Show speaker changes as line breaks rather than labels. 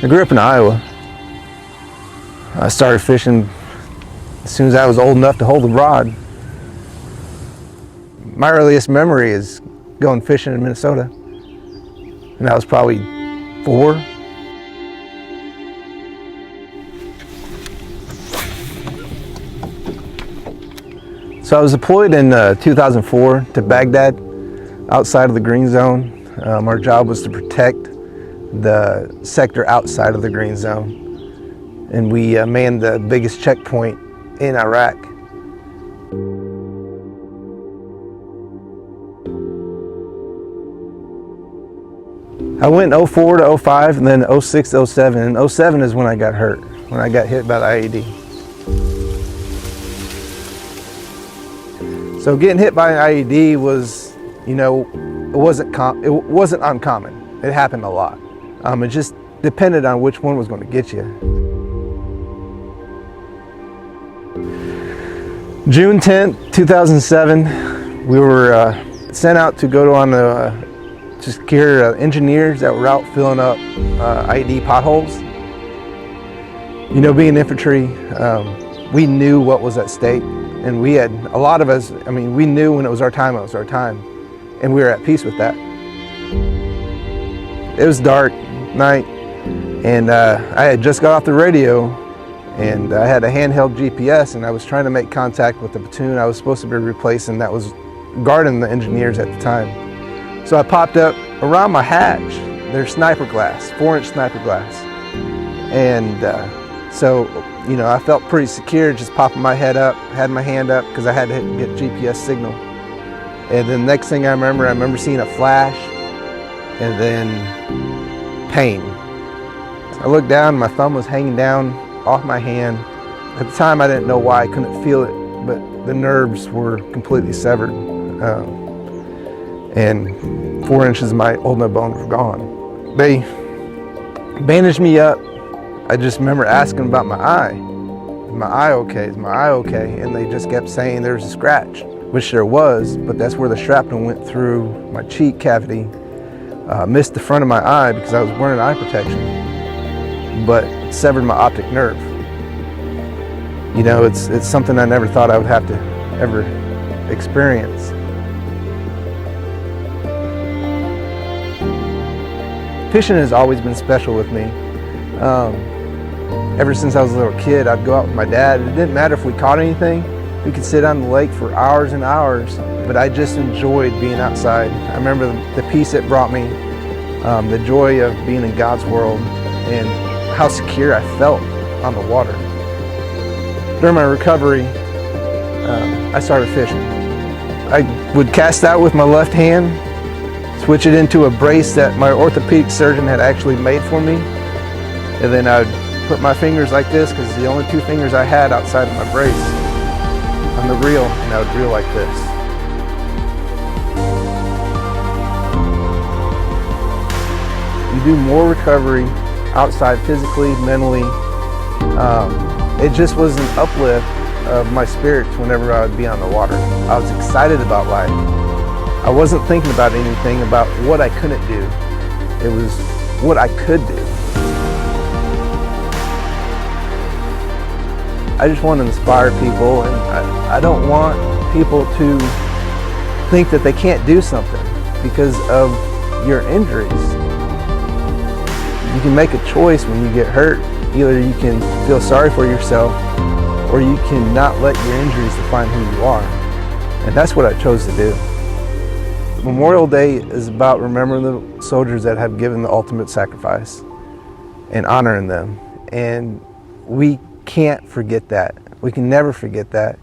I grew up in Iowa. I started fishing as soon as I was old enough to hold a rod. My earliest memory is going fishing in Minnesota, and I was probably 4. So I was deployed in 2004 to Baghdad, outside of the green zone. Our job was to protect the sector outside of the green zone, and we manned the biggest checkpoint in Iraq. I went 04 to 05 and then 06 to 07, and 07 is when I got hurt, when I got hit by the IED. So getting hit by an IED was, it wasn't uncommon. It happened a lot. It just depended on which one was going to get you. June 10th, 2007, we were sent out to go on to secure engineers that were out filling up IED potholes. Being infantry, we knew what was at stake, and we had, a lot of us, we knew when it was our time, and we were at peace with that. It was dark night, and I had just got off the radio, and I had a handheld GPS, and I was trying to make contact with the platoon I was supposed to be replacing that was guarding the engineers at the time. So I popped up around my hatch. There's sniper glass, 4-inch sniper glass. And so I felt pretty secure just popping my head up, had my hand up because I had to get GPS signal. And then the next thing I remember seeing a flash and then pain. I looked down, my thumb was hanging down off my hand. At the time I didn't know why, I couldn't feel it, but the nerves were completely severed. And 4 inches of my ulnar bone were gone. They bandaged me up. I just remember asking about my eye. Is my eye okay? Is my eye okay? And they just kept saying there's a scratch, which there was, but that's where the shrapnel went through my cheek cavity, missed the front of my eye because I was wearing eye protection, but severed my optic nerve. It's something I never thought I would have to ever experience. Fishing has always been special with me. Ever since I was a little kid, I'd go out with my dad. It didn't matter if we caught anything. We could sit on the lake for hours and hours, but I just enjoyed being outside. I remember the peace it brought me, the joy of being in God's world, and how secure I felt on the water. During my recovery, I started fishing. I would cast out with my left hand, switch it into a brace that my orthopedic surgeon had actually made for me, and then I would put my fingers like this because it's the only 2 fingers I had outside of my brace on the reel, and I would reel like this. You do more recovery outside physically, mentally. It just was an uplift of my spirits whenever I would be on the water. I was excited about life. I wasn't thinking about anything about what I couldn't do. It was what I could do. I just want to inspire people, and I don't want people to think that they can't do something because of your injuries. You can make a choice when you get hurt. Either you can feel sorry for yourself, or you can not let your injuries define who you are. And that's what I chose to do. Memorial Day is about remembering the soldiers that have given the ultimate sacrifice and honoring them. And we can't forget that. We can never forget that.